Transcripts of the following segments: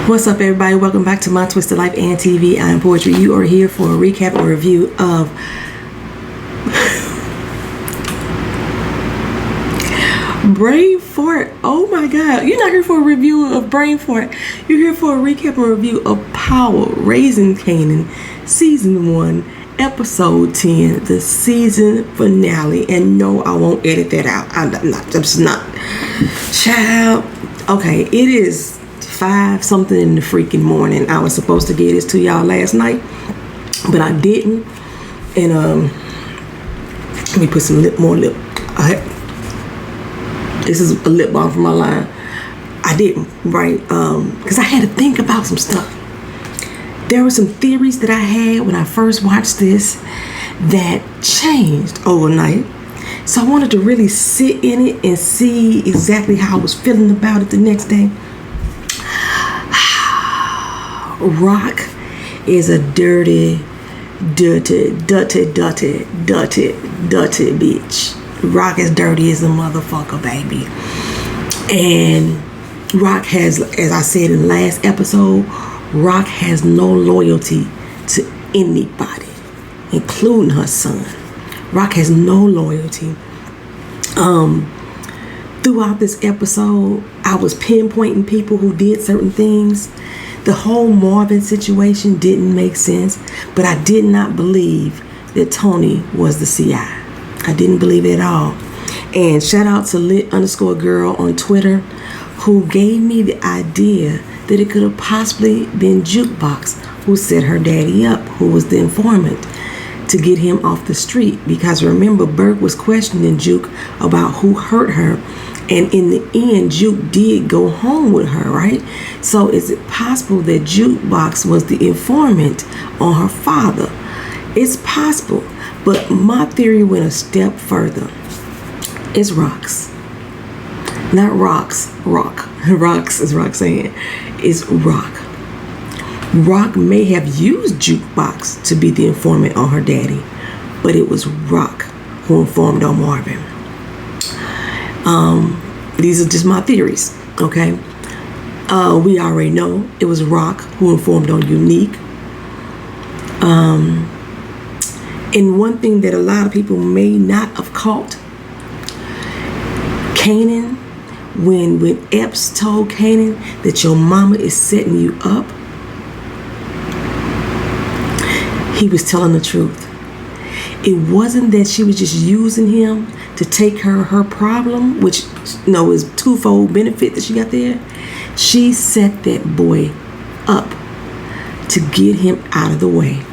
What's up, everybody? Welcome back to My Twisted Life and TV. I am Poetry. You are here for a recap or review of Brain Fart. Oh my God. You're not here for a review of Brain Fart. You're here for a recap or review of Power, Raising Kanan, Season 1, Episode 10, the season finale. And no, I won't edit that out. I'm just not. Child. Okay, it is 5 something in the freaking morning. I was supposed to get this to y'all last night, but I didn't. And let me put some more lip. This is a lip balm for my line. I didn't, right? Because I had to think about some stuff. There were some theories that I had when I first watched this that changed overnight. So I wanted to really sit in it and see exactly how I was feeling about it the next day. Rock is a dirty bitch. Rock is dirty as a motherfucker, baby. And Rock has, as I said in the last episode, Rock has no loyalty to anybody, including her son. Rock has no loyalty. Throughout this episode, I was pinpointing people who did certain things. The whole Marvin situation didn't make sense, but I did not believe that Tony was the CI. I didn't believe it at all. And shout out to lit_girl on Twitter who gave me the idea that it could have possibly been Jukebox who set her daddy up, who was the informant, to get him off the street. Because remember, Burke was questioning Juke about who hurt her. And in the end, Juke did go home with her, right? So is it possible that Jukebox was the informant on her father? It's possible. But my theory went a step further. It's Rocks. Not Rocks. Rock. Rocks is Roxanne. It's Rock. Rock may have used Jukebox to be the informant on her daddy, but it was Rock who informed on Marvin. These are just my theories, okay? We already know it was Rock who informed on Unique. And one thing that a lot of people may not have caught, Kanan, when Epps told Kanan that your mama is setting you up, he was telling the truth. It wasn't that she was just using him to take her problem, which is twofold benefit that she got there. She set that boy up to get him out of the way.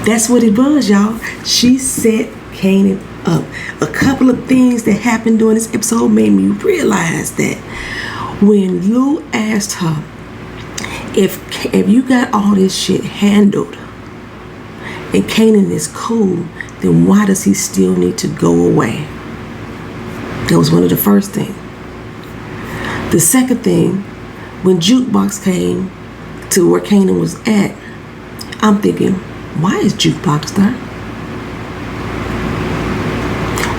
That's what it was, y'all. She set Kanan up. A couple of things that happened during this episode made me realize that when Lou asked her, if you got all this shit handled and Kanan is cool, then why does he still need to go away? That was one of the first things. The second thing, when Jukebox came to where Kanan was at, I'm thinking, why is Jukebox there?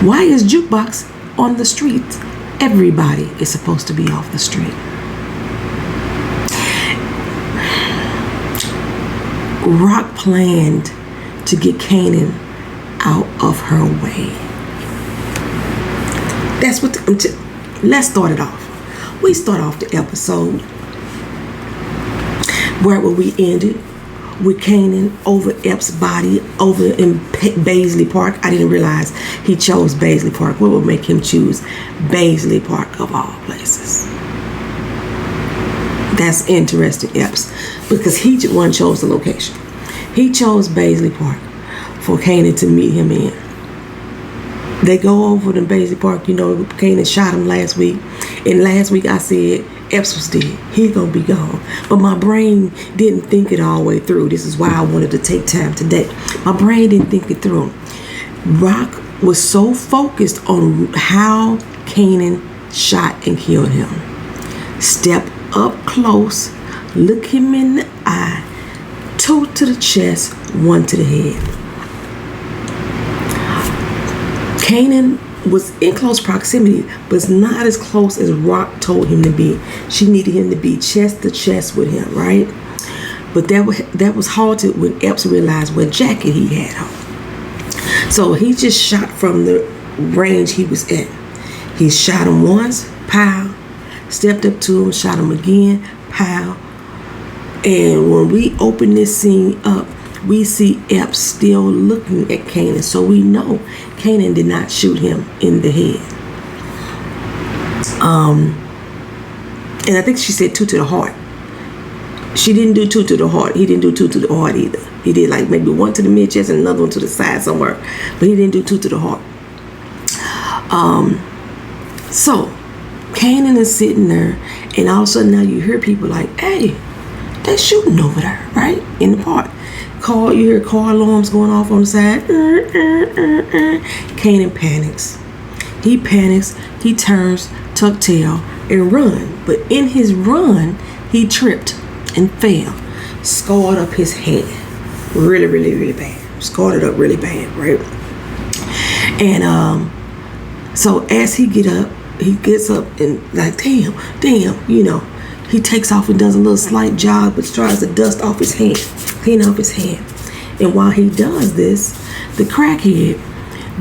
Why is Jukebox on the street? Everybody is supposed to be off the street. Rock planned to get Kanan out of her way. That's what let's start it off. We start off the episode where we ended with Kanan over Epps' body over in Baisley Park. I didn't realize he chose Baisley Park. What would make him choose Baisley Park of all places? That's interesting, Epps, because he one chose the location. He chose Baisley Park for Kanan to meet him in. They go over to Baisley Park. Kanan shot him last week. And last week I said Epps was dead. He's going to be gone. But my brain didn't think it all the way through. This is why I wanted to take time today. My brain didn't think it through. Rock was so focused on how Kanan shot and killed him. Step up close, look him in the eye, 2 to the chest, 1 to the head. Kanan was in close proximity, but it's not as close as Rock told him to be. She needed him to be chest to chest with him, right? But that was halted when Epps realized what jacket he had on. So he just shot from the range he was at. He shot him once, pow. Stepped up to him, shot him again, pow. And when we open this scene up, we see Epps still looking at Kanan. So we know Kanan did not shoot him in the head. And I think she said 2 to the heart. She didn't do 2 to the heart. He didn't do 2 to the heart either. He did like maybe 1 to the mid chest and another one to the side somewhere. But he didn't do 2 to the heart. So Kanan is sitting there, and all of a sudden now you hear people like, hey, they shooting over there, right? In the park. You hear car alarms going off on the side. Kanan panics. He panics, he turns, tuck tail, and run. But in his run, he tripped and fell. Scarred up his head. Really, really, really bad. Scarred it up really bad, right? And so as he gets up and like, damn, you know, he takes off and does a little slight jog, but tries to dust off his hand, clean off his hand. And while he does this, the crackhead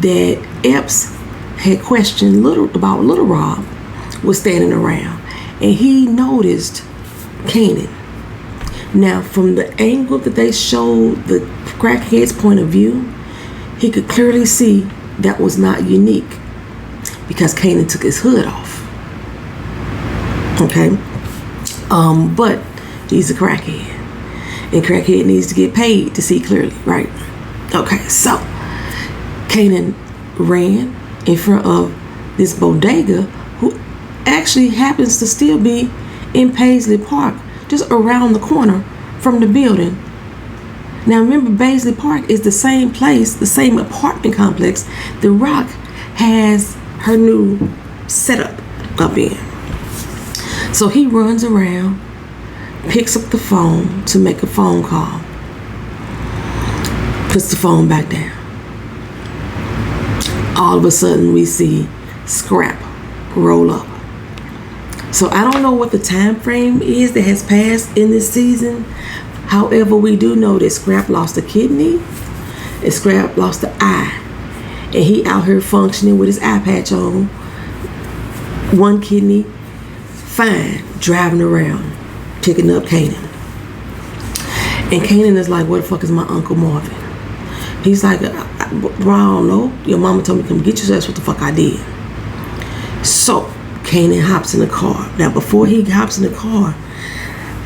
that Epps had questioned about Little Rob was standing around, and he noticed Kanan. Now, from the angle that they showed the crackhead's point of view, he could clearly see that was not unique because Kanan took his hood off. Okay? But he's a crackhead. And crackhead needs to get paid to see clearly, right? Okay, so Kanan ran in front of this bodega, who actually happens to still be in Paisley Park, just around the corner from the building. Now remember, Paisley Park is the same place, the same apartment complex The Rock has her new setup up in. So he runs around, picks up the phone to make a phone call, puts the phone back down. All of a sudden we see Scrap roll up. So I don't know what the time frame is that has passed in this season. However, we do know that Scrap lost a kidney and Scrap lost the eye. And he out here functioning with his eye patch on, one kidney, fine, driving around, picking up Kanan. And Kanan is like, where the fuck is my Uncle Marvin? He's like, I don't know. Your mama told me to come get you, so that's what the fuck I did. So Kanan hops in the car. Now before he hops in the car,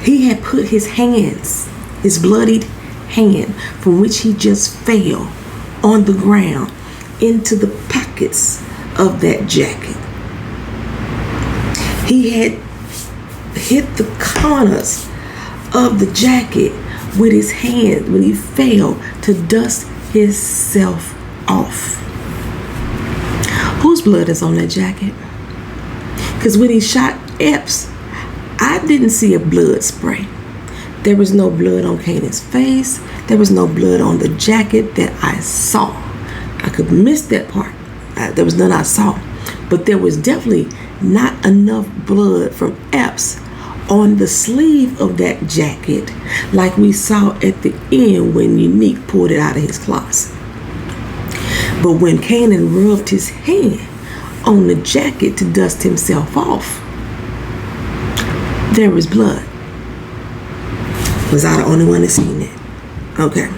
he had put his hands, his bloodied hand, from which he just fell on the ground, into the pockets of that jacket. He had hit the corners of the jacket with his hand when he fell to dust himself off. Whose blood is on that jacket? Because when he shot Epps, I didn't see a blood spray. There was no blood on Kanan's face. There was no blood on the jacket that I saw. I could miss that part. There was none I saw. But there was definitely not enough blood from Epps on the sleeve of that jacket like we saw at the end when Unique pulled it out of his closet. But when Kanan rubbed his hand on the jacket to dust himself off, there was blood. Was I the only one that seen it? Okay.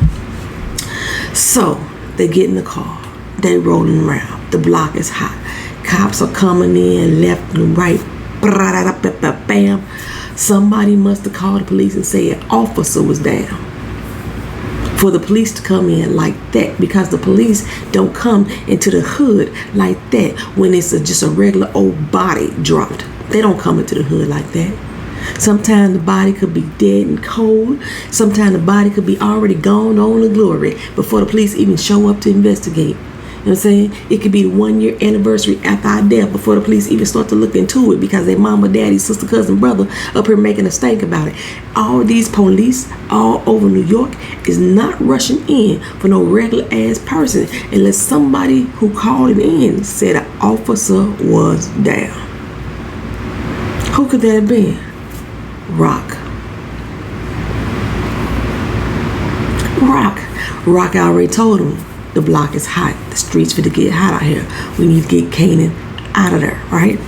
So they get in the car. They rolling around. The block is hot. Cops are coming in left and right. Bam. Somebody must have called the police and said an officer was down. For the police to come in like that, because the police don't come into the hood like that when it's just a regular old body dropped. They don't come into the hood like that. Sometimes the body could be dead and cold. Sometimes the body could be already gone on to glory before the police even show up to investigate. You know what I'm saying? It could be the 1 year anniversary after our death before the police even start to look into it because their mama, daddy, sister, cousin, brother up here making a stink about it. All these police all over New York is not rushing in for no regular ass person unless somebody who called it in said an officer was down. Who could that have been? Rock. Rock already told him the block is hot. The streets finna get hot out here. We need to get Kanan out of there, right?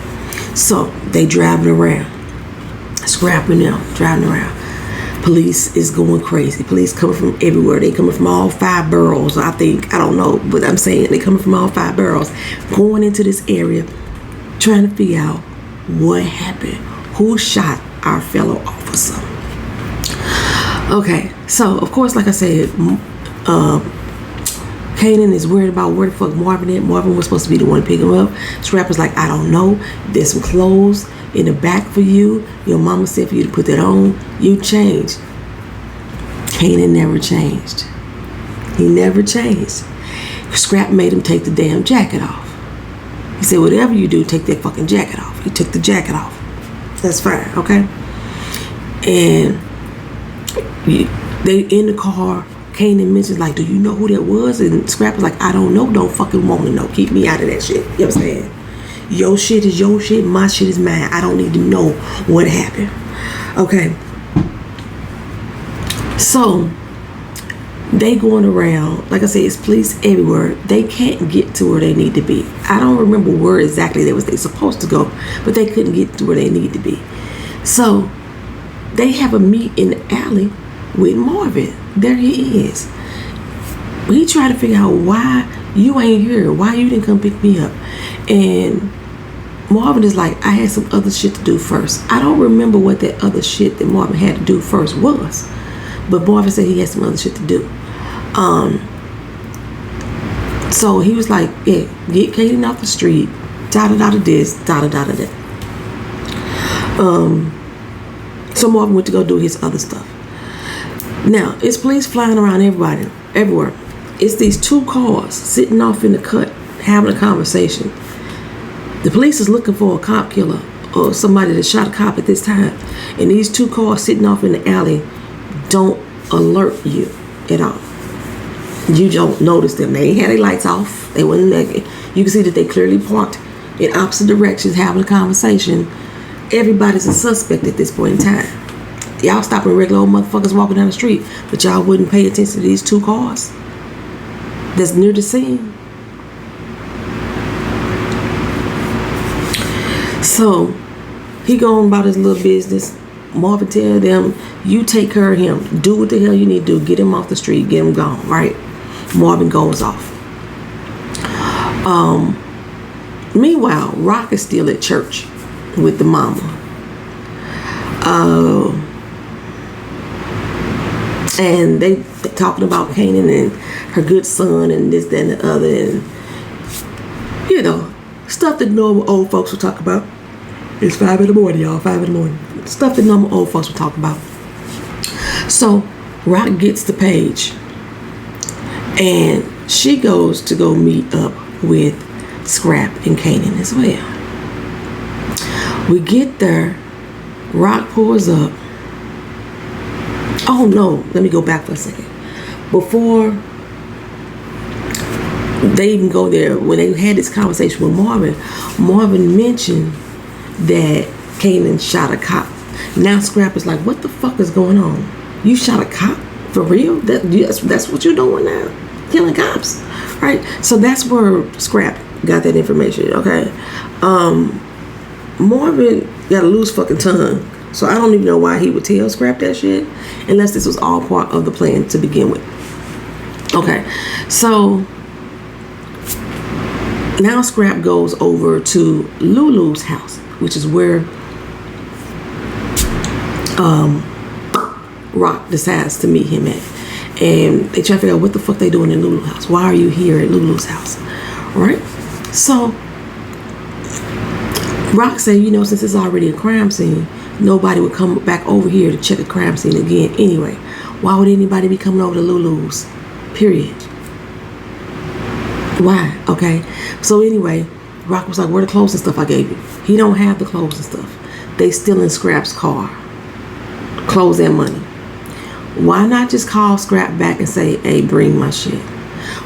So they driving around, scrapping them, driving around. Police is going crazy. Police coming from everywhere. They coming from all 5 boroughs, I think. I don't know, but I'm saying they coming from all 5 boroughs, going into this area, trying to figure out what happened. Who shot our fellow officer? Okay, so of course, like I said, Kanan is worried about where the fuck Marvin is. Marvin was supposed to be the one to pick him up. Scrapper's like, I don't know. There's some clothes in the back for you. Your mama said for you to put that on. You changed. Kanan never changed. He never changed. Scrap made him take the damn jacket off. He said, whatever you do, take that fucking jacket off. He took the jacket off. That's fine, okay? And they in the car. Kanan mentions like, do you know who that was? And Scrap was like, I don't know. Don't fucking want to know. Keep me out of that shit. You know what I'm saying? Your shit is your shit. My shit is mine. I don't need to know what happened. Okay. So they going around. Like I said, it's police everywhere. They can't get to where they need to be. I don't remember where exactly they supposed to go, but they couldn't get to where they need to be. So they have a meet in the alley with Marvin. There he is. He tried to figure out why you ain't here, why you didn't come pick me up. And Marvin is like, I had some other shit to do first. I don't remember what that other shit that Marvin had to do first was, but Marvin said he had some other shit to do. So he was like, yeah, get Kanan off the street, da-da-da-da this, da-da-da-da that. So Marvin went to go do his other stuff. Now, it's police flying around everywhere. It's these 2 cars sitting off in the cut, having a conversation. The police is looking for a cop killer or somebody that shot a cop at this time. And these 2 cars sitting off in the alley don't alert you at all. You don't notice them. They ain't had their lights off. They wasn't naked. You can see that they clearly parked in opposite directions, having a conversation. Everybody's a suspect at this point in time. Y'all stopping regular old motherfuckers walking down the street, but y'all wouldn't pay attention to these 2 cars that's near the scene. So he going about his little business. Marvin tell them, you take care of him. Do what the hell you need to do. Get him off the street. Get him gone, right? Marvin goes off. Meanwhile, Rock is still at church with the mama. And they talking about Kanan and her good son and this, that, and the other, and you know, stuff that normal old folks will talk about. It's 5 in the morning, y'all. 5 in the morning. Stuff that normal old folks will talk about. So Rock gets the page, and she goes to go meet up with Scrap and Kanan as well. We get there. Rock pulls up. Oh no, let me go back for a second. Before they even go there, when they had this conversation with Marvin, Marvin mentioned that Kanan shot a cop. Now Scrap is like, what the fuck is going on? You shot a cop? For real? That's what you're doing now? Killing cops? Right? So that's where Scrap got that information, okay? Marvin got a loose fucking tongue. So I don't even know why he would tell Scrap that shit, unless this was all part of the plan to begin with. Okay, so now Scrap goes over to Lulu's house, which is where Rock decides to meet him at. And they try to figure out what the fuck they doing in Lulu's house. Why are you here at Lulu's house? Right? So Rock said, you know, since it's already a crime scene, nobody would come back over here to check a crime scene again anyway. Why would anybody be coming over to Lulu's? Period. Why? Okay. So anyway, Rock was like, where the clothes and stuff I gave you? He don't have the clothes and stuff. They still in Scrap's car. Clothes and money. Why not just call Scrap back and say, hey, bring my shit?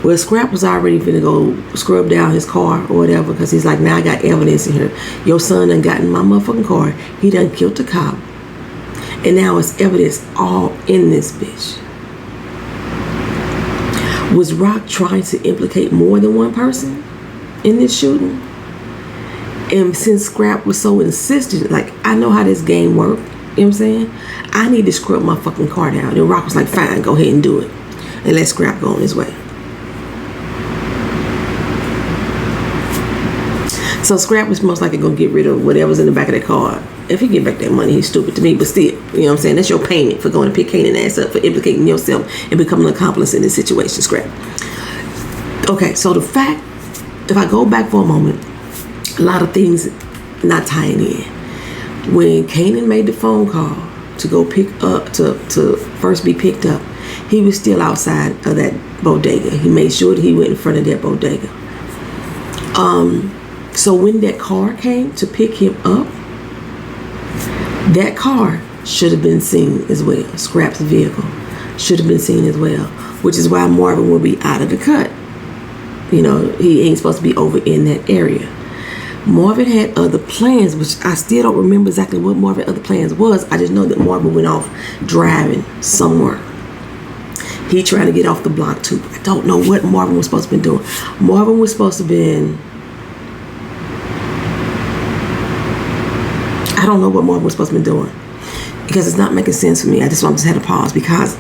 Well, Scrap was already finna go scrub down his car or whatever, because he's like, now I got evidence in here. Your son done got in my motherfucking car. He done killed the cop. And now it's evidence all in this bitch. Was Rock trying to implicate more than one person in this shooting? And since Scrap was so insistent, like, I know how this game works, you know what I'm saying? I need to scrub my fucking car down. And Rock was like, fine, go ahead and do it. And let Scrap go on his way. So Scrap was most likely going to get rid of whatever's in the back of that car. If he get back that money, he's stupid to me, but still, you know what I'm saying? That's your payment for going to pick Kanan ass up, for implicating yourself and becoming an accomplice in this situation, Scrap. Okay, so the fact, if I go back for a moment, a lot of things not tying in. When Kanan made the phone call to go pick up, to first be picked up, he was still outside of that bodega. He made sure that he went in front of that bodega. So when that car came to pick him up, that car should have been seen as well. Scrap's vehicle should have been seen as well, which is why Marvin will be out of the cut. You know, he ain't supposed to be over in that area. Marvin had other plans, which I still don't remember exactly what Marvin's other plans was. I just know that Marvin went off driving somewhere. He trying to get off the block too. I don't know what Marvin was supposed to be doing. Marvin was supposed to be I don't know what Marvin was supposed to be doing, because it's not making sense for me. I just had to pause, because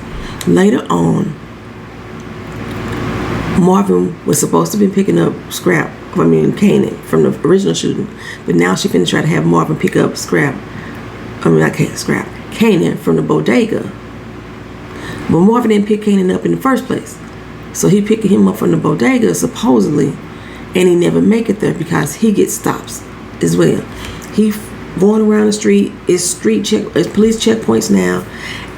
later on, Marvin was supposed to be picking up Kanan from the original shooting, but now she finna try to have Marvin pick up Kanan from the bodega. But Marvin didn't pick Kanan up in the first place, so he picked him up from the bodega supposedly, and he never make it there because he gets stops as well. He going around the street, it's police checkpoints now,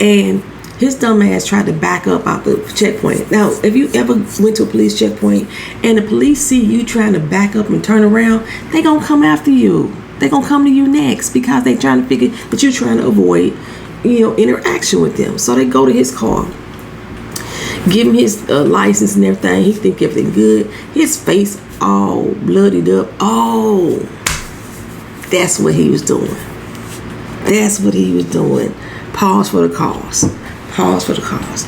and his dumb ass tried to back up out the checkpoint. Now, if you ever went to a police checkpoint and the police see you trying to back up and turn around, they gonna come after you. They gonna come to you next, because they trying to figure that you're trying to avoid, interaction with them. So they go to his car, give him his license and everything. He think everything good. His face all bloodied up. Oh, that's what he was doing. That's what he was doing. Pause for the cause. Pause for the cause.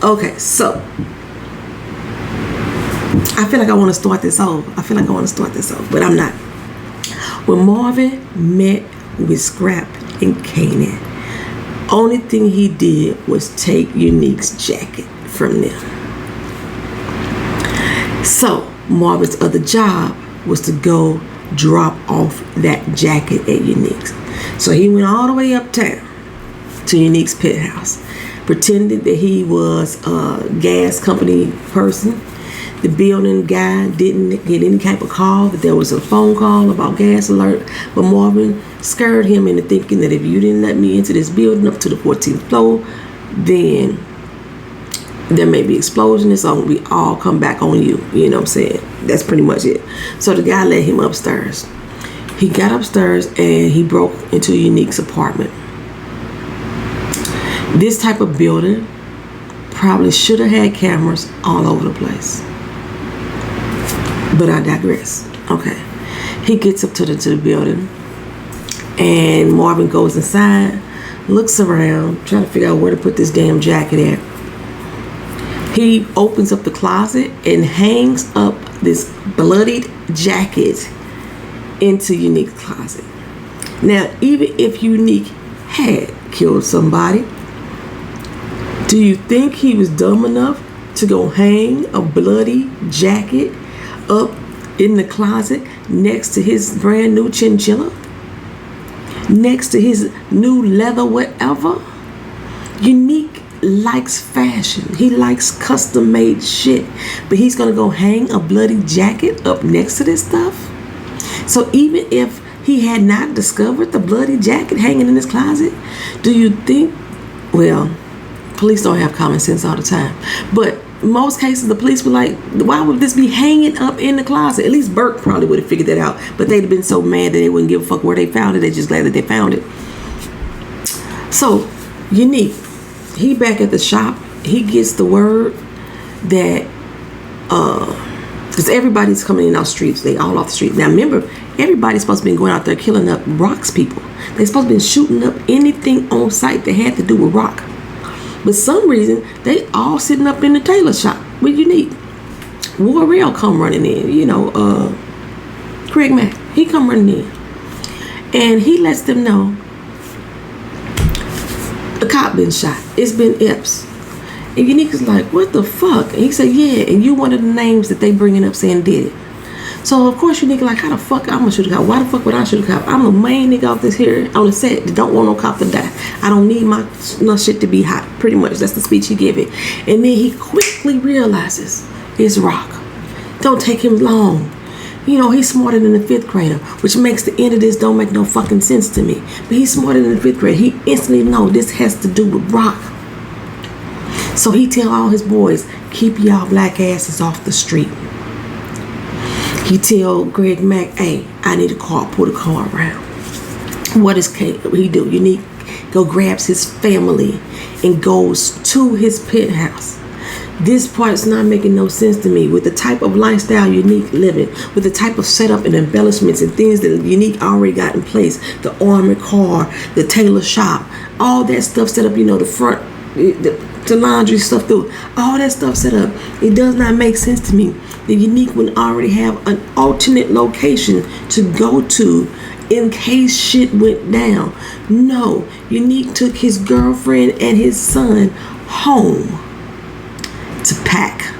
Okay, so I feel like I want to start this off. But I'm not. When Marvin met with Scrap and Kanan, only thing he did was take Unique's jacket from them. So Marvin's other job was to go drop off that jacket at Unique's. So he went all the way uptown to Unique's penthouse, pretended that he was a gas company person. The building guy didn't get any type of call that there was a phone call about gas alert, but Marvin scared him into thinking that if you didn't let me into this building up to the 14th floor, then there may be explosion. It's all we all come back on you. You know what I'm saying? That's pretty much it. So the guy led him upstairs. He got upstairs and he broke into Unique's apartment. This type of building probably should have had cameras all over the place. But I digress. Okay. He gets up to the building, and Marvin goes inside, looks around, trying to figure out where to put this damn jacket at. He opens up the closet and hangs up this bloodied jacket into Unique's closet. Now, even if Unique had killed somebody, do you think he was dumb enough to go hang a bloody jacket up in the closet next to his brand new chinchilla? Next to his new leather whatever? Unique likes fashion. He likes custom made shit. But he's gonna go hang a bloody jacket up next to this stuff? So even if he had not discovered the bloody jacket hanging in his closet, do you think, well, police don't have common sense all the time, but most cases the police were like, why would this be hanging up in the closet? At least Burke probably would have figured that out, but they'd have been so mad that they wouldn't give a fuck where they found it. They're just glad that they found it. So Unique, he back at the shop, he gets the word that because everybody's coming in off streets, they all off the street. Now remember, everybody's supposed to be going out there killing up rocks people. They're supposed to be shooting up anything on site that had to do with rock. But some reason, they all sitting up in the tailor shop with Unique. Warrell come running in, Craig Mack, he come running in. And he lets them know a cop been shot. It's been Epps. And Unique is like, what the fuck? And he said, yeah, and you one of the names that they bringing up saying did it. So of course Unique like, how the fuck I'm gonna shoot a cop? Why the fuck would I shoot a cop? I'm the main nigga off this here on the set that don't want no cop to die. I don't need my shit to be hot. Pretty much that's the speech he gave it. And then he quickly realizes it's Rock. Don't take him long. He's smarter than the 5th grader, which makes the end of this don't make no fucking sense to me. But he's smarter than the 5th grader. He instantly know this has to do with Rock. So he tell all his boys, keep y'all black asses off the street. He tell Greg Mack, hey, I need a car, pull the car around. What does he do? Unique go grabs his family and goes to his penthouse. This part's not making no sense to me. With the type of lifestyle Unique living, with the type of setup and embellishments and things that Unique already got in place, the armored car, the tailor shop, all that stuff set up, the front, the laundry stuff through, all that stuff set up. It does not make sense to me. The Unique would already have an alternate location to go to in case shit went down. No, Unique took his girlfriend and his son home to pack.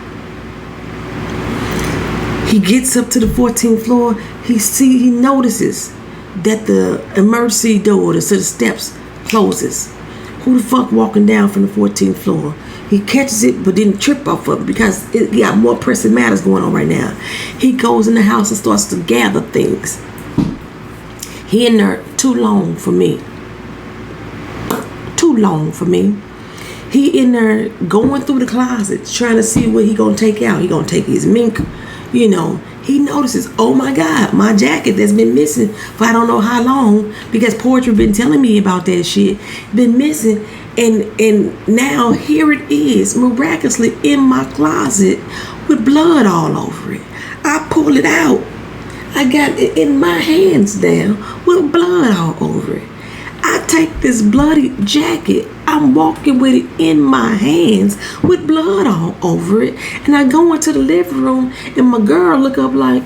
He gets up to the 14th floor. He notices that the emergency door to the steps closes. Who the fuck walking down from the 14th floor? He catches it but didn't trip off of it because he got more pressing matters going on right now. He goes in the house and starts to gather things. He in there too long for me. Too long for me. He in there going through the closets trying to see what he gonna take out. He gonna take his mink, He notices, oh my God, my jacket that's been missing for I don't know how long because Poetry been telling me about that shit. Been missing. And now here it is, miraculously in my closet with blood all over it. I pull it out. I got it in my hands now with blood all over it. I take this bloody jacket. I'm walking with it in my hands with blood all over it. And I go into the living room and my girl look up like,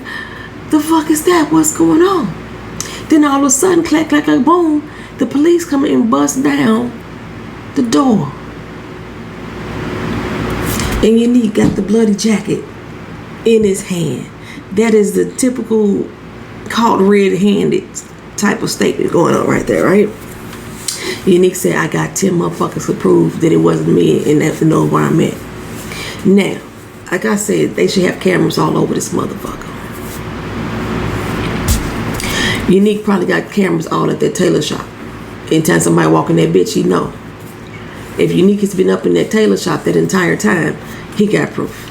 the fuck is that? What's going on? Then all of a sudden, clack, clack, clack, boom, the police come in and bust down the door. And Unique got the bloody jacket in his hand. That is the typical caught red-handed type of statement going on right there, right? Unique said, I got 10 motherfuckers to prove that it wasn't me and have to know where I'm at. Now, like I said, they should have cameras all over this motherfucker. Unique probably got cameras all at that tailor shop. Anytime somebody walk in that bitch, he know. If Unique has been up in that tailor shop that entire time, he got proof.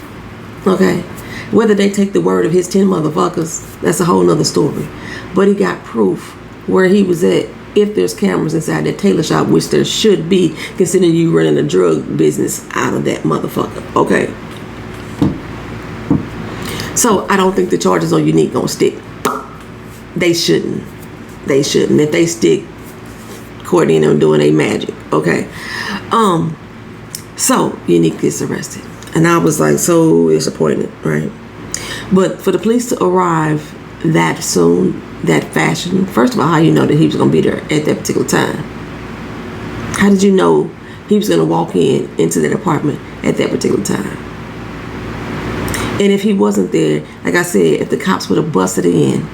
Okay? Whether they take the word of his 10 motherfuckers, that's a whole nother story. But he got proof where he was at if there's cameras inside that tailor shop, which there should be, considering you running a drug business out of that motherfucker. Okay? So I don't think the charges on Unique gonna stick. They shouldn't. If they stick, Courtney and them doing a magic. Okay? So Unique gets arrested. And I was like so disappointed, right? But for the police to arrive that soon, that fashion, first of all, how you know that he was going to be there at that particular time? How did you know he was going to walk into that apartment at that particular time? And if he wasn't there, like I said, if the cops would have busted in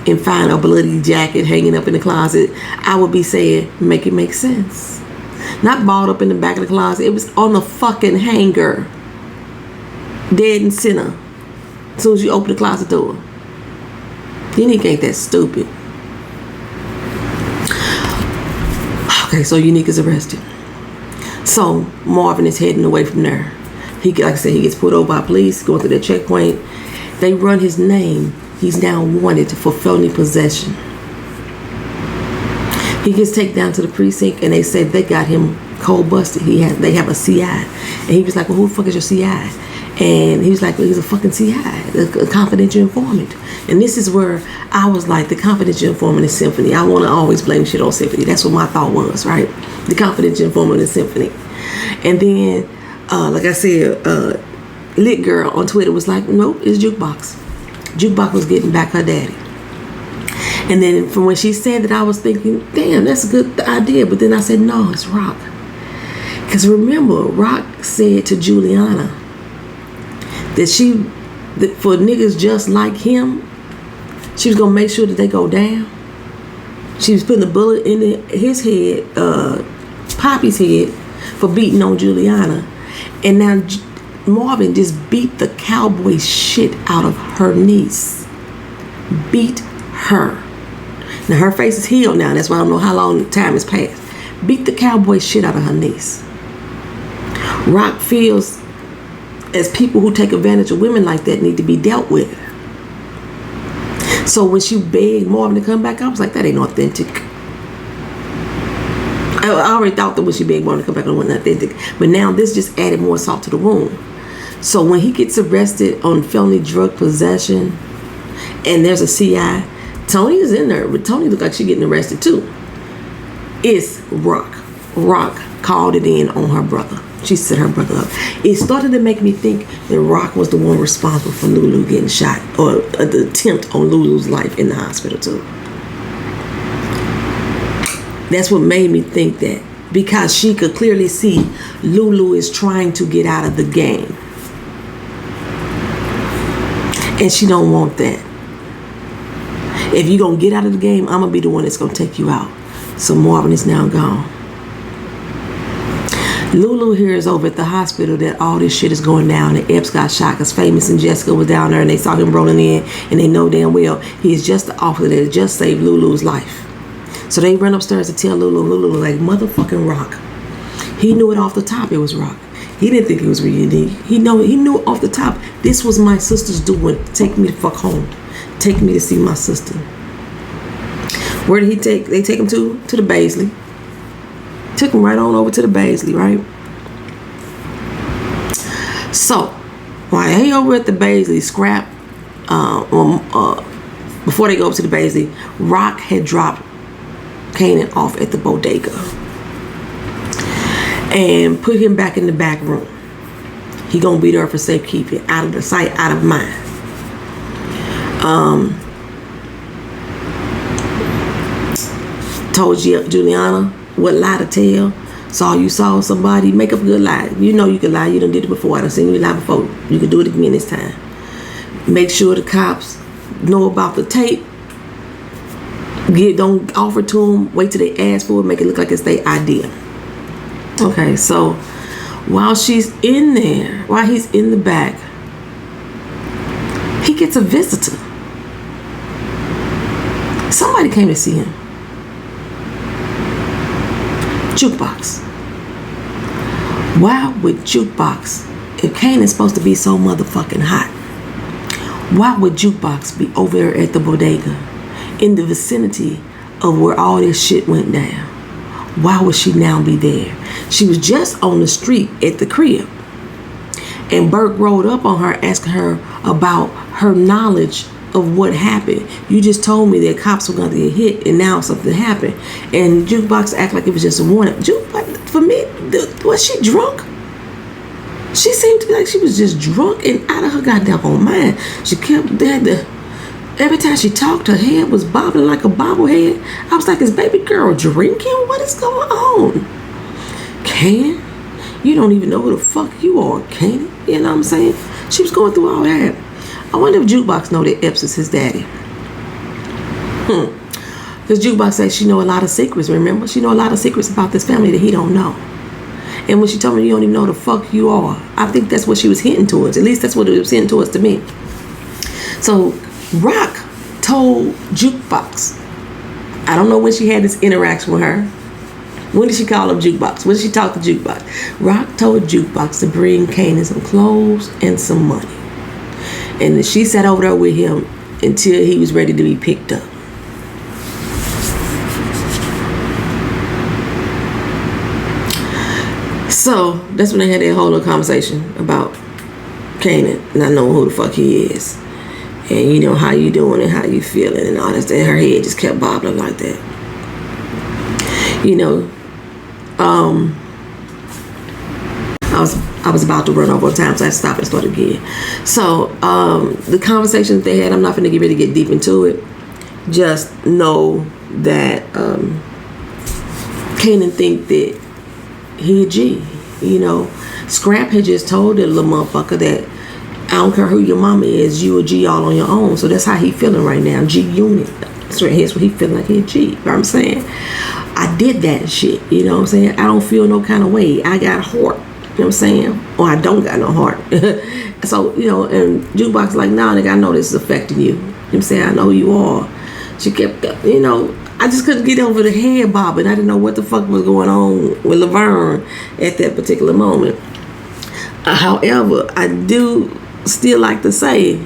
and found a bloody jacket hanging up in the closet, I would be saying, make it make sense. Not balled up in the back of the closet. It was on the fucking hanger. Dead and center. As soon as you open the closet door. Unique ain't that stupid. Okay, so Unique is arrested. So Marvin is heading away from there. Like I said, he gets pulled over by police, going through their checkpoint. They run his name. He's now wanted for felony possession. He gets taken down to the precinct, and they said they got him cold busted. They have a CI, and he was like, "Well, who the fuck is your CI?" And he was like, "Well, he's a fucking CI, a confidential informant." And this is where I was like, the confidential informant is Symphony. I want to always blame shit on Symphony. That's what my thought was, right? The confidential informant is Symphony. And then, like I said, Lit Girl on Twitter was like, "Nope, it's Jukebox." Jukebox was getting back her daddy. And then from when she said that, I was thinking, damn, that's a good idea. But then I said, no, it's Rock. Because remember, Rock said to Juliana that for niggas just like him, she was going to make sure that they go down. She was putting a bullet in his head, Poppy's head, for beating on Juliana. And now Marvin just beat the cowboy shit out of her niece. Beat her. Now her face is healed now. That's why I don't know how long time has passed. Beat the cowboy shit out of her niece. Rock feels as people who take advantage of women like that need to be dealt with. So when she begged Marvin to come back, I was like, that ain't authentic. I already thought that when she begged Marvin to come back, it wasn't authentic. But now this just added more salt to the wound. So when he gets arrested on felony drug possession and there's a CI, Tony is in there, but Tony looked like she getting arrested too. It's Rock. Rock called it in on her brother. She set her brother up. It started to make me think that Rock was the one responsible for Lulu getting shot, or the attempt on Lulu's life in the hospital too. That's what made me think that, because she could clearly see Lulu is trying to get out of the game. And she don't want that. If you're going to get out of the game, I'm going to be the one that's going to take you out. So Marvin is now gone. Lulu hears over at the hospital that all this shit is going down, and Epps got shot because Famous and Jessica was down there, and they saw him rolling in, and they know damn well he is just the officer that just saved Lulu's life. So they run upstairs to tell Lulu. Lulu was like, motherfucking Rock. He knew it off the top it was Rock. He didn't think it was really deep. He knew off the top, this was my sister's doing. Take me the fuck home. Take me to see my sister. Where did he take? They take him to the Baisley. Took him right on over to the Baisley, right? So, while he over at the Baisley, Scrap, before they go up to the Baisley, Rock had dropped Kanan off at the bodega and put him back in the back room. He gonna be there for safekeeping, out of the sight, out of mind. Told Juliana what lie to tell. Saw you saw somebody, make up a good lie. You know you can lie. You done did it before. I done seen you lie before. You can do it again this time. Make sure the cops know about the tape. Don't offer it to them. Wait till they ask for it. Make it look like it's their idea. Okay, so while she's in there, while he's in the back, he gets a visitor. Somebody came to see him. Jukebox. Why would Jukebox, if Kanan's supposed to be so motherfucking hot, why would Jukebox be over there at the bodega in the vicinity of where all this shit went down? Why would she now be there? She was just on the street at the crib, and Burke rolled up on her asking her about her knowledge of what happened. You just told me that cops were going to get hit and now something happened. And Jukebox act like it was just a warning. For me, was she drunk? She seemed to be like she was just drunk and out of her goddamn mind. She kept every time she talked, her head was bobbling like a bobblehead. I was like, is baby girl drinking? What is going on? Can? You don't even know who the fuck you are, Kanan. You know what I'm saying? She was going through all that. I wonder if Jukebox know that Epps is his daddy. Because Jukebox says she know a lot of secrets, remember? She know a lot of secrets about this family that he don't know. And when she told me you don't even know the fuck you are, I think that's what she was hinting towards. At least that's what it was hinting towards to me. So Rock told Jukebox, I don't know when she had this interaction with her, When did she call up Jukebox? When did she talk to Jukebox? Rock told Jukebox to bring Kanan some clothes and some money. And then she sat over there with him until he was ready to be picked up. So that's when they had that whole little conversation about Kanan, not knowing who the fuck he is. And you know, how you doing and how you feeling and all that. And her head just kept bobbling like that. You know, I was about to run over time, so I stopped and start again. So the conversation that they had, I'm not going to really get deep into it. Just know that Kanan think that he a G. You know, Scrap had just told that little motherfucker that I don't care who your mama is, you a G all on your own. So that's how he feeling right now, G unit. So here's what he feeling like, he a G. You know what I'm saying? I did that shit, you know what I'm saying? I don't feel no kind of way. I got heart, you know what I'm saying? Or I don't got no heart. So, you know, and Jukebox like, nah, nigga, I know this is affecting you. You know what I'm saying? I know you are. She kept, you know, I just couldn't get over the head bobbing. I didn't know what the fuck was going on with Laverne at that particular moment. However, I do still like to say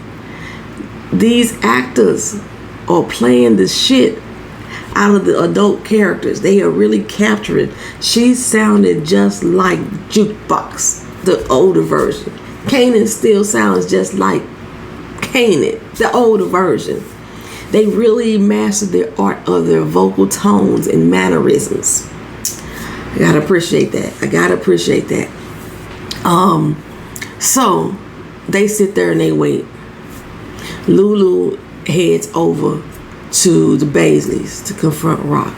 these actors are playing the shit out of the adult characters. They are really capturing. She sounded just like Jukebox, the older version. Kanan still sounds just like Kanan, the older version. They really mastered the art of their vocal tones and mannerisms. I gotta appreciate that. So they sit there and they wait. Lulu heads over to the Baisleys to confront Rock.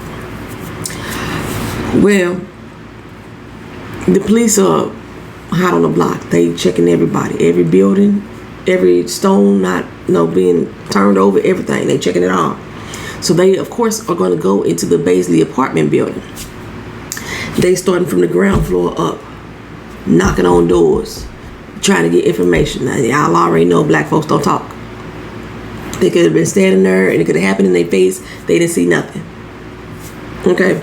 Well, the police are hot on the block. They checking everybody, every building, every stone not being turned over, everything. They checking it all. So they, of course, are going to go into the Baisley apartment building. They starting from the ground floor up, knocking on doors, trying to get information. Now, y'all already know black folks don't talk. They could have been standing there and it could have happened in their face. They didn't see nothing. Okay?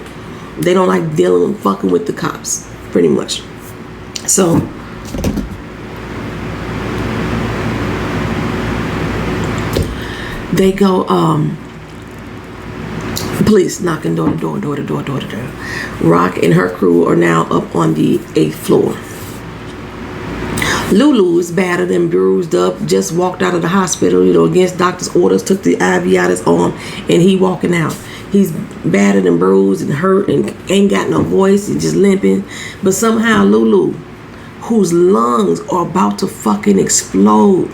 They don't like dealing with fucking with the cops, pretty much. So they go, police knocking door to door. Rock and her crew are now up on the 8th floor. Lulu is battered and bruised up, just walked out of the hospital, you know, against doctor's orders, took the IV out his arm, and he walking out. He's battered and bruised and hurt and ain't got no voice, he's just limping. But somehow Lulu, whose lungs are about to fucking explode,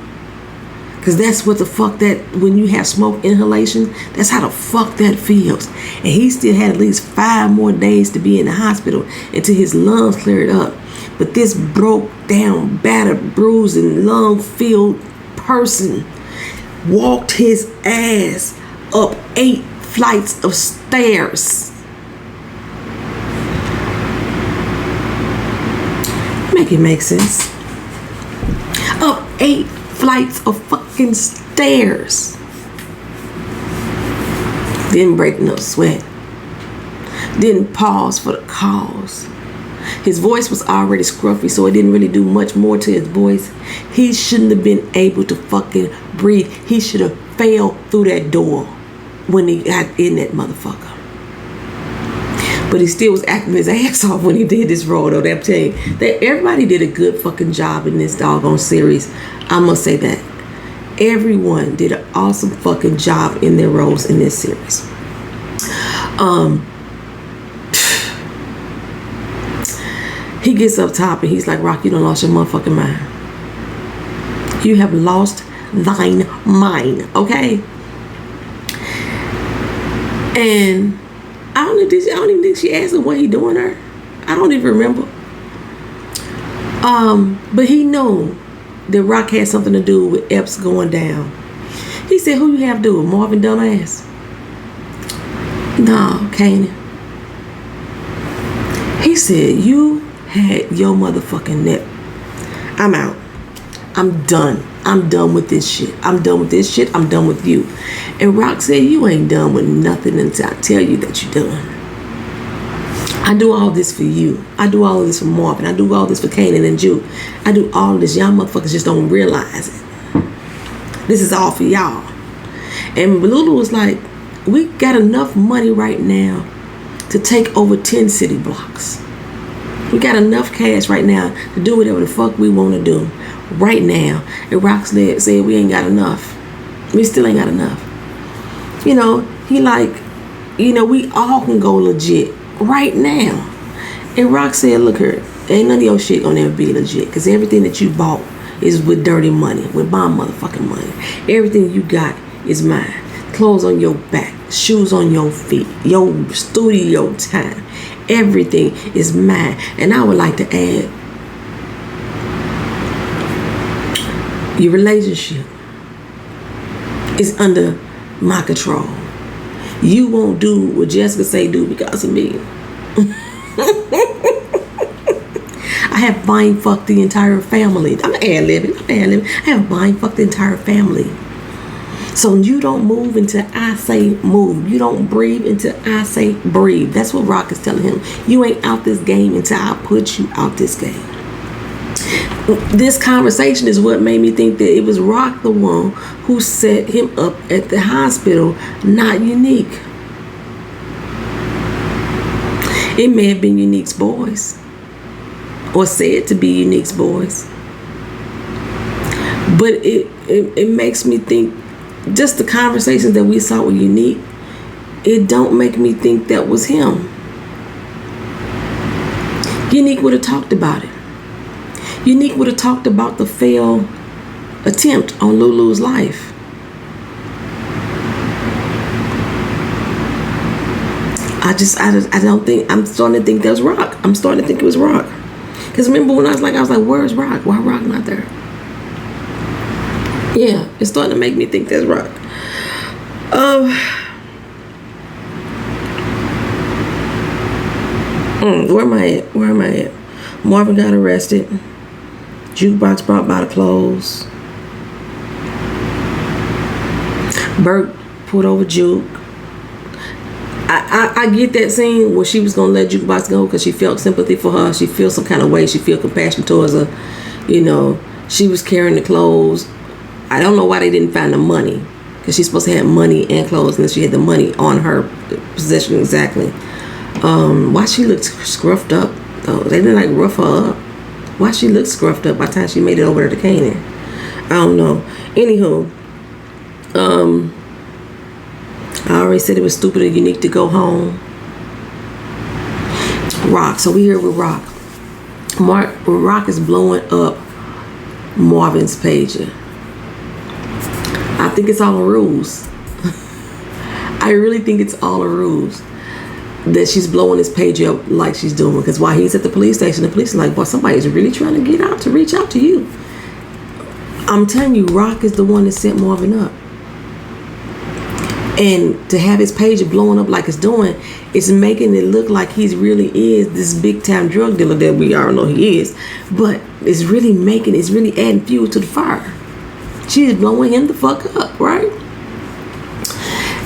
because that's what the fuck that, when you have smoke inhalation, that's how the fuck that feels. And he still had at least 5 more days to be in the hospital until his lungs cleared up. But this broke down, battered, bruised, and lung-filled person walked his ass up 8 flights of stairs. Make it make sense. Up 8 flights of fucking stairs. Didn't break no sweat. Didn't pause for the cause. His voice was already scruffy, so it didn't really do much more to his voice. He shouldn't have been able to fucking breathe. He should have fell through that door when he got in that motherfucker. But he still was acting his ass off when he did this role, though. I'm telling you, that everybody did a good fucking job in this doggone series. I must say that. Everyone did an awesome fucking job in their roles in this series. He gets up top and he's like, Rock, you done lost your motherfucking mind. You have lost thine mind, okay? And I don't even think she asked him what he doing her. I don't even remember. But he knew that Rock had something to do with Epps going down. He said, who you have to do with Marvin dumbass? No, Kanan. He said, you had your motherfucking nip. I'm out. I'm done. I'm done with this shit. I'm done with this shit. I'm done with you. And Rock said, you ain't done with nothing until I tell you that you're done. I do all this for you. I do all of this for Marvin. I do all this for Kanan and Juke. I do all of this. Y'all motherfuckers just don't realize it. This is all for y'all. And Lulu was like, we got enough money right now to take over 10 city blocks. We got enough cash right now to do whatever the fuck we want to do right now. And Roxley said we ain't got enough. We still ain't got enough. You know, he like, you know, we all can go legit right now. And Rock said, look here, ain't none of your shit gonna ever be legit, because everything that you bought is with dirty money, with my motherfucking money. Everything you got is mine. Clothes on your back, shoes on your feet, your studio time, everything is mine. And I would like to add, your relationship is under my control. You won't do what Jessica say do because of me. I have mind fucked the entire family. I'm ad-libbing. I have mind fucked the entire family. So you don't move until I say move. You don't breathe until I say breathe. That's what Rock is telling him. You ain't out this game until I put you out this game. This conversation is what made me think that it was Rock the one who set him up at the hospital, not Unique. It may have been Unique's boys, or said to be Unique's boys. But it makes me think, just the conversations that we saw with Unique, it don't make me think that was him. Unique would have talked about it. Unique would have talked about the failed attempt on Lulu's life. I don't think, I'm starting to think that was Rock. I'm starting to think it was Rock. Because remember when I was like, where's Rock? Why Rock not there? Yeah, it's starting to make me think that's Rock. Where am I at? Marvin got arrested. Jukebox brought by the clothes. Bert pulled over Juke. I get that scene where she was gonna let Jukebox go because she felt sympathy for her. She feels some kind of way. She feel compassion towards her. You know, she was carrying the clothes. I don't know why they didn't find the money, because she's supposed to have money and clothes, and she had the money on her possession exactly. Why she looked scruffed up though? They didn't like rough her up. Why she looked scruffed up by the time she made it over to Kanan? I don't know. Anywho, I already said it was stupid and Unique to go home. Rock. So we here with Rock. Rock is blowing up Marvin's pager. I think it's all a ruse. I really think it's all a ruse that she's blowing his page up like she's doing, because while he's at the police station, the police are like, boy, somebody's really trying to reach out to you. I'm telling you, Rock is the one that set Marvin up. And to have his page blowing up like it's doing, it's making it look like he really is this big time drug dealer that we all know he is. But it's really adding fuel to the fire. She's blowing him the fuck up, right?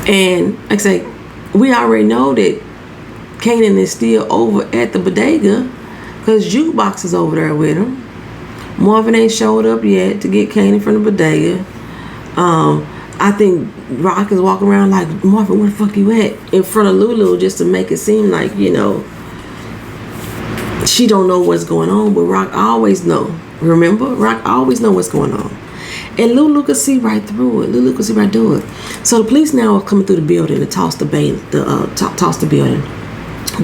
And like I say, we already know that Kanan is still over at the bodega because Jukebox is over there with him. Marvin ain't showed up yet to get Kanan from the bodega. I think Rock is walking around like, Marvin, where the fuck you at? In front of Lulu, just to make it seem like, you know, she don't know what's going on, but Rock always know. Remember? Rock always know what's going on. And Lulu could see right through it. Lulu could see right through it. So the police now are coming through the building to toss the building,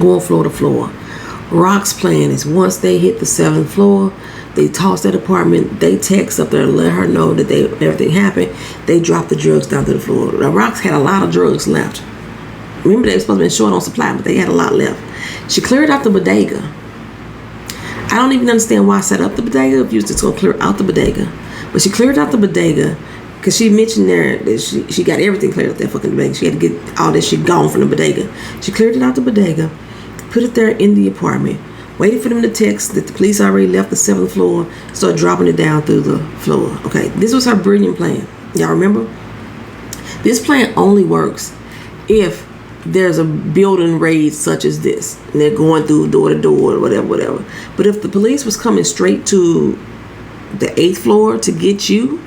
going floor to floor. Rock's plan is once they hit the 7th floor, they toss that apartment. They text up there to let her know that everything happened. They drop the drugs down to the floor. Now, Rock's had a lot of drugs left. Remember, they were supposed to be short on supply, but they had a lot left. She cleared out the bodega. I don't even understand why I set up the bodega if you was just going to clear out the bodega. But she cleared out the bodega because she mentioned there that she got everything cleared out that fucking bodega. She had to get all this shit gone from the bodega. She cleared it out the bodega, put it there in the apartment, waited for them to text that the police already left the 7th floor, started dropping it down through the floor. Okay, this was her brilliant plan. Y'all remember? This plan only works if there's a building raid such as this, and they're going through door to door or whatever. But if the police was coming straight to the 8th floor to get you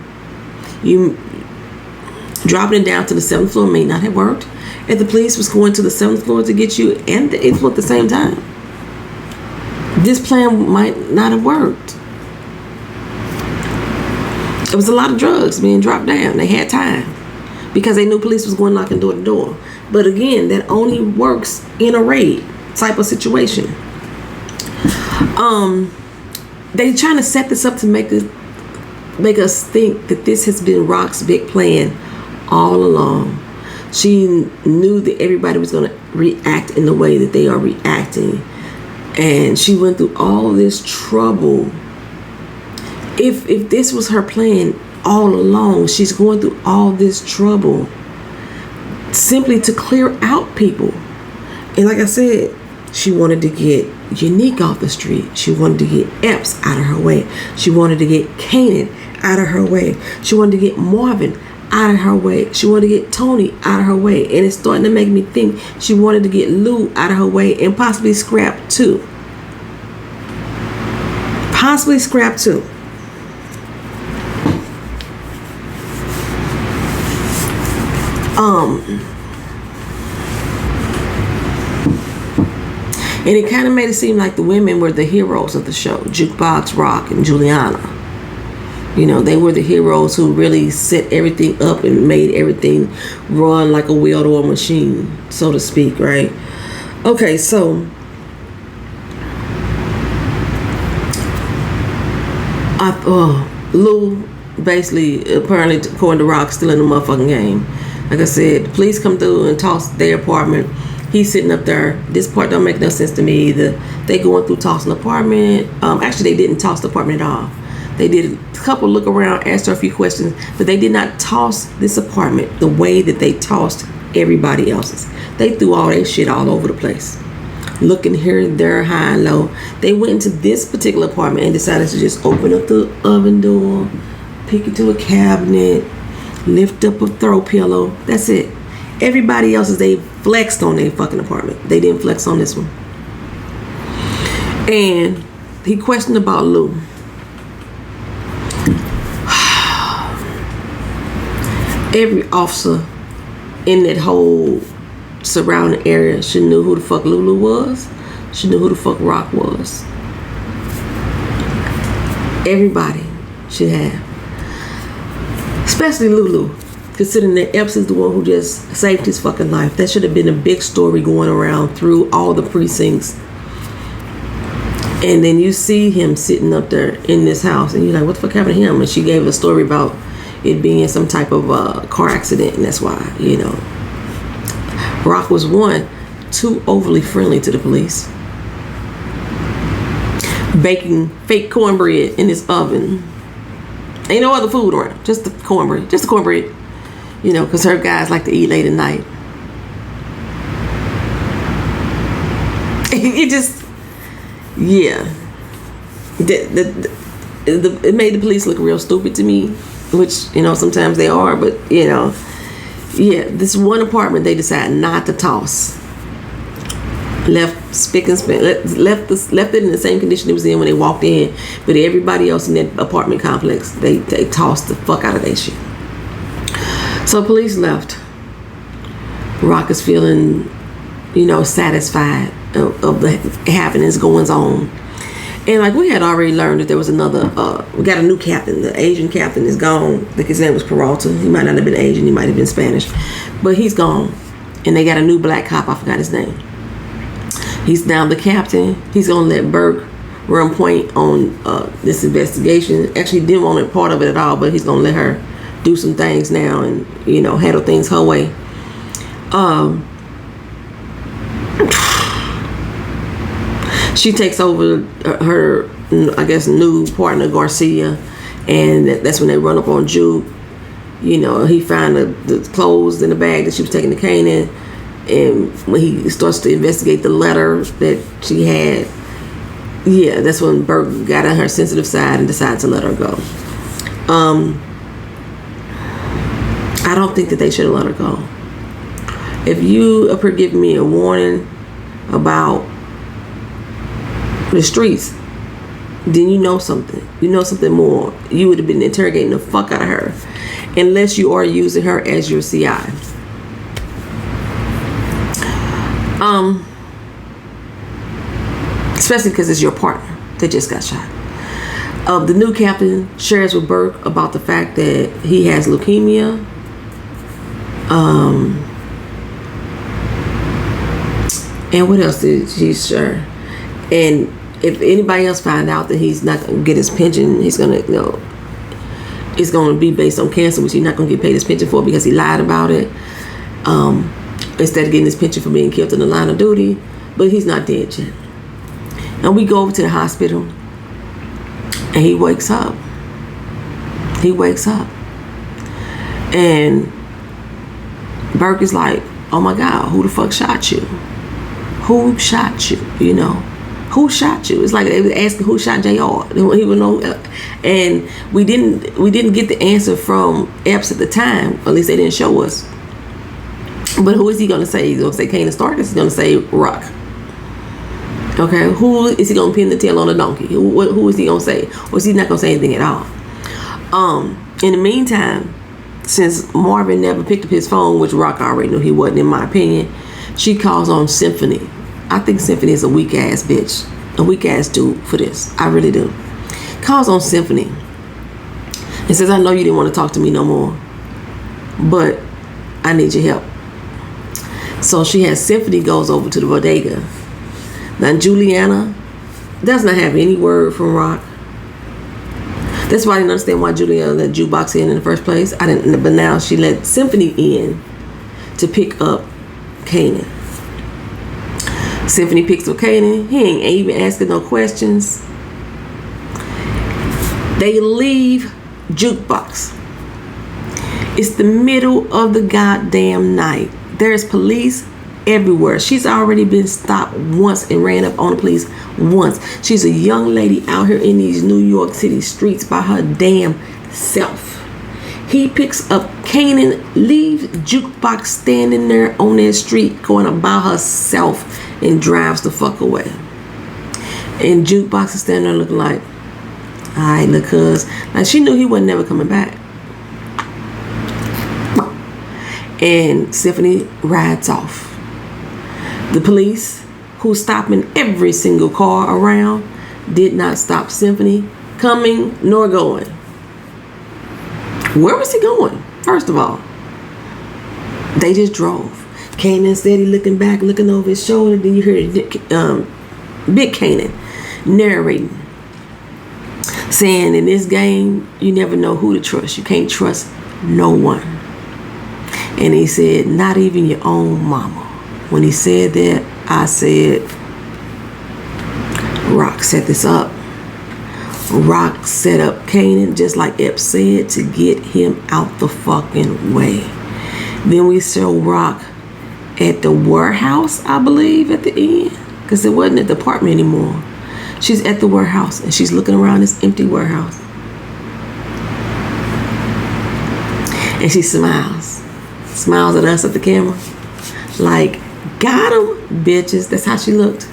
dropping it down to the 7th floor may not have worked. If the police was going to the 7th floor to get you and the 8th floor at the same time, this plan might not have worked. It was a lot of drugs being dropped down. They had time because they knew police was going knocking door to door. But again, that only works in a raid type of situation. They trying to set this up to make us think that this has been Rock's big plan all along. She knew that everybody was going to react in the way that they are reacting, and she went through all this trouble. If this was her plan all along, she's going through all this trouble simply to clear out people. And like I said, she wanted to get Unique off the street. She wanted to get Epps out of her way. She wanted to get Kanan out of her way. She wanted to get Marvin out of her way. She wanted to get Tony out of her way. And it's starting to make me think she wanted to get Lou out of her way and possibly Scrap too. Possibly Scrap too. And it kind of made it seem like the women were the heroes of the show. Jukebox, Rock, and Juliana. You know, they were the heroes who really set everything up and made everything run like a well-oiled machine, so to speak, right? Okay, so Lou basically, apparently, according to Rock, still in the motherfucking game. Like I said, the police come through and toss their apartment. He's sitting up there. This part don't make no sense to me either. They going through tossing the apartment. Actually, they didn't toss the apartment at all. They did a couple look around, asked her a few questions, but they did not toss this apartment the way that they tossed everybody else's. They threw all their shit all over the place. Looking here, there, high and low. They went into this particular apartment and decided to just open up the oven door, pick it to a cabinet, lift up a throw pillow. That's it. Everybody else's, they flexed on their fucking apartment. They didn't flex on this one. And he questioned about Lou. Every officer in that whole surrounding area should know who the fuck Lulu was. Should know who the fuck Rock was. Everybody should have. Especially Lulu. Considering that Epps is the one who just saved his fucking life. That should have been a big story going around through all the precincts. And then you see him sitting up there in this house and you're like, what the fuck happened to him? And she gave a story about it being some type of car accident, and that's why, you know. Rock was too overly friendly to the police. Baking fake cornbread in his oven. Ain't no other food around, just the cornbread. Just the cornbread. You know, because her guys like to eat late at night. It just, yeah. It made the police look real stupid to me, which, you know, sometimes they are, but, you know, yeah, this one apartment they decided not to toss. Left spick and span, left it in the same condition it was in when they walked in, but everybody else in that apartment complex, they tossed the fuck out of that shit. So police left. Rock is feeling, you know, satisfied of the happenings going on. And like we had already learned that there was another, we got a new captain. The Asian captain is gone. I think his name was Peralta. He might not have been Asian. He might have been Spanish. But he's gone. And they got a new black cop. I forgot his name. He's now the captain. He's going to let Burke run point on this investigation. Actually, didn't want it part of it at all, but he's going to let her do some things now and, you know, handle things her way. She takes over her, I guess, new partner, Garcia, and that's when they run up on Juke. You know, he found the clothes in the bag that she was taking to Kanan, and when he starts to investigate the letter that she had, yeah, that's when Burke got on her sensitive side and decided to let her go. I don't think that they should have let her go. If you up here giving me a warning about the streets, then you know something. You know something more. You would have been interrogating the fuck out of her, unless you are using her as your CI. Especially because it's your partner that just got shot. The new captain shares with Burke about the fact that he has leukemia. And what else did she share? And if anybody else find out that he's not going to get his pension, he's going to, it's going to be based on cancer, which he's not going to get paid his pension for because he lied about it. Instead of getting his pension for being killed in the line of duty. But he's not dead yet. And we go over to the hospital, and he wakes up. He wakes up. And Burke is like, oh my God, who the fuck shot you? Who shot you? You know, who shot you? It's like they were asking who shot JR. He would know, and we didn't get the answer from Epps at the time. At least they didn't show us. But who is he gonna say? He's gonna say Kanan Stark. He's gonna say Rock. Okay, who is he gonna pin the tail on the donkey? Who is he gonna say? Or is he not gonna say anything at all? In the meantime, since Marvin never picked up his phone, which Rock already knew he wasn't, in my opinion, she calls on Symphony. I think Symphony is a weak ass bitch, a weak ass dude for this. I really do. Calls on Symphony and says, I know you didn't want to talk to me no more, but I need your help. So she has Symphony goes over to the bodega. Now Juliana does not have any word from Rock. That's why I didn't understand why Juliana let Jukebox in the first place. I didn't, but now she let Symphony in to pick up Kanan. Symphony picks up Kanan. He ain't even asking no questions. They leave Jukebox. It's the middle of the goddamn night. There's police everywhere. She's already been stopped once and ran up on the police once. She's a young lady out here in these New York City streets by her damn self. He picks up Kanan, leaves Jukebox standing there on that street going about herself, and drives the fuck away. And Jukebox is standing there looking like, alright, look, cuz. Like, she knew he wasn't never coming back. And Symphony rides off. The police, who's stopping every single car around, did not stop Symphony coming nor going. Where was he going? First of all, they just drove. Kanan steady looking back, looking over his shoulder. Then you hear Big Kanan narrating, saying, in this game, you never know who to trust. You can't trust no one. And he said, not even your own mama. When he said that, I said, Rock set this up. Rock set up Kanan, just like Epps said, to get him out the fucking way. Then we saw Rock at the warehouse, I believe, at the end. Because it wasn't at the apartment anymore. She's at the warehouse, and she's looking around this empty warehouse. And she smiles. Smiles at us at the camera. Like, got him, bitches. That's how she looked.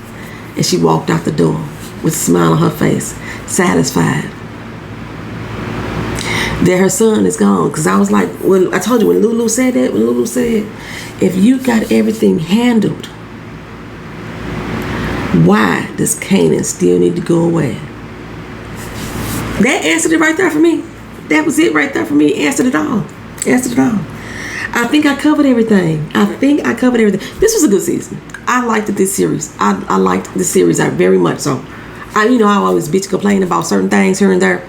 And she walked out the door with a smile on her face, satisfied that her son is gone. Because I was like, when I told you, when Lulu said that, when Lulu said, if you got everything handled, why does Kanan still need to go away? That answered it right there for me. That was it right there for me. Answered it all. Answered it all. I think I covered everything. This was a good season. I liked this series. I liked the series very much so. I always bitch complain about certain things here and there.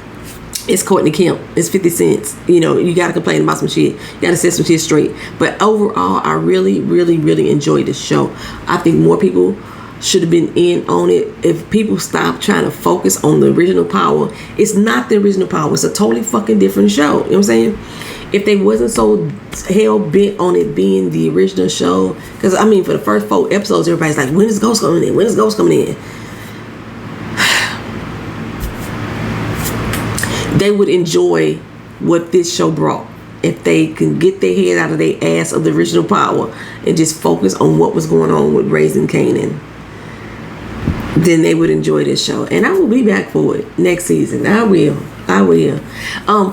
It's Courtney Kemp. It's 50 cents. You got to complain about some shit. You got to set some shit straight. But overall, I really, really, really enjoyed this show. I think more people should have been in on it. If people stop trying to focus on the original Power, it's not the original Power. It's a totally fucking different show. You know what I'm saying? If they wasn't so hell bent on it being the original show, because for the first 4 episodes, everybody's like, when is Ghost coming in? When is Ghost coming in? They would enjoy what this show brought. if they can get their head out of their ass of the original power and just focus on what was going on with raising Kanan, then they would enjoy this show. And I will be back for it next season. I will.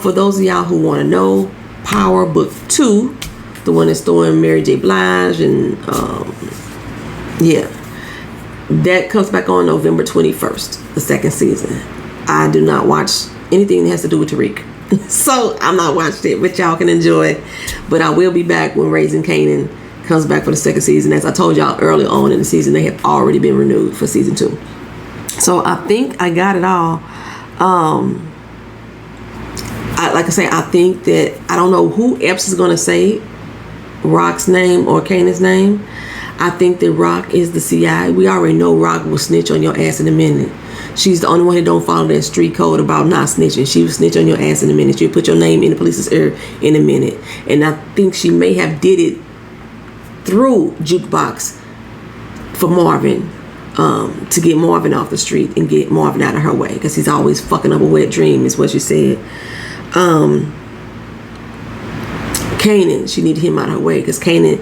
For those of y'all who want to know, Power Book 2, the one that's throwing Mary J. Blige and that comes back on November 21st, the second season. I do not watch anything that has to do with Tariq. So I'm not watching it, but y'all can enjoy. But I will be back when Raising Kanan comes back for the second season. As I told y'all early on in the season, they have already been renewed for season 2. So I think I got it all. I think that I don't know who Epps is going to say Rock's name or Kanan's name. I think that Rock is the CI. We already know Rock will snitch on your ass in a minute. She's the only one that don't follow that street code about not snitching. She will snitch on your ass in a minute. She'll put your name in the police's ear in a minute. And I think she may have did it through Jukebox for Marvin, to get Marvin off the street and get Marvin out of her way, because he's always fucking up a wet dream, is what she said. Kanan, she needed him out of her way, because Kanan,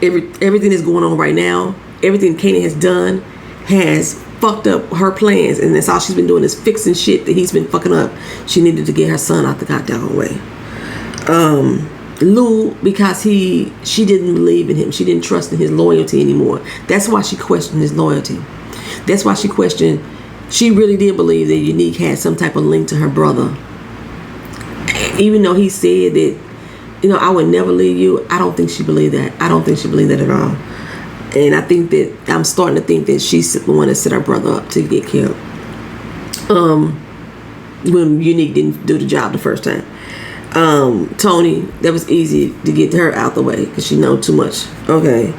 everything that's going on right now, everything Kanan has done has fucked up her plans, and that's all she's been doing is fixing shit that he's been fucking up. She needed to get her son out the goddamn way. Lou, because she didn't believe in him. She didn't trust in his loyalty anymore. That's why she questioned his loyalty. That's why she questioned. She really did believe that Unique had some type of link to her brother. Even though he said that, I would never leave you, I don't think she believed that. I don't think she believed that at all. And I think that I'm starting to think that she's the one that set her brother up to get killed. When Unique didn't do the job the first time. Tony, that was easy to get her out the way because she knows too much. Okay.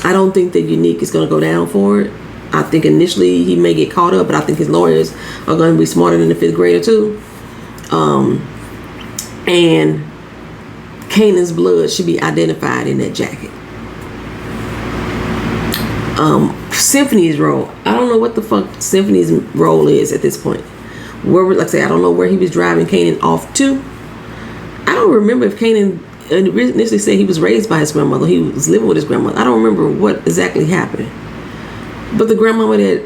I don't think that Unique is going to go down for it. I think initially he may get caught up, but I think his lawyers are going to be smarter than the 5th grader too. And Kanan's blood should be identified in that jacket. Symphony's role, I don't know what the fuck Symphony's role is at this point. Like I say, I don't know where he was driving Kanan off to. I don't remember if Kanan initially said he was raised by his grandmother. He was living with his grandmother. I don't remember what exactly happened. But the grandmama that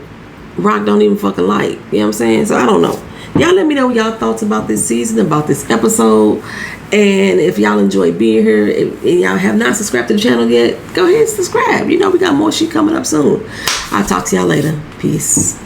Rock don't even fucking like. You know what I'm saying? So I don't know. Y'all let me know y'all thoughts about this season, about this episode. And if y'all enjoy being here, and y'all have not subscribed to the channel yet, go ahead and subscribe. We got more shit coming up soon. I'll talk to y'all later. Peace.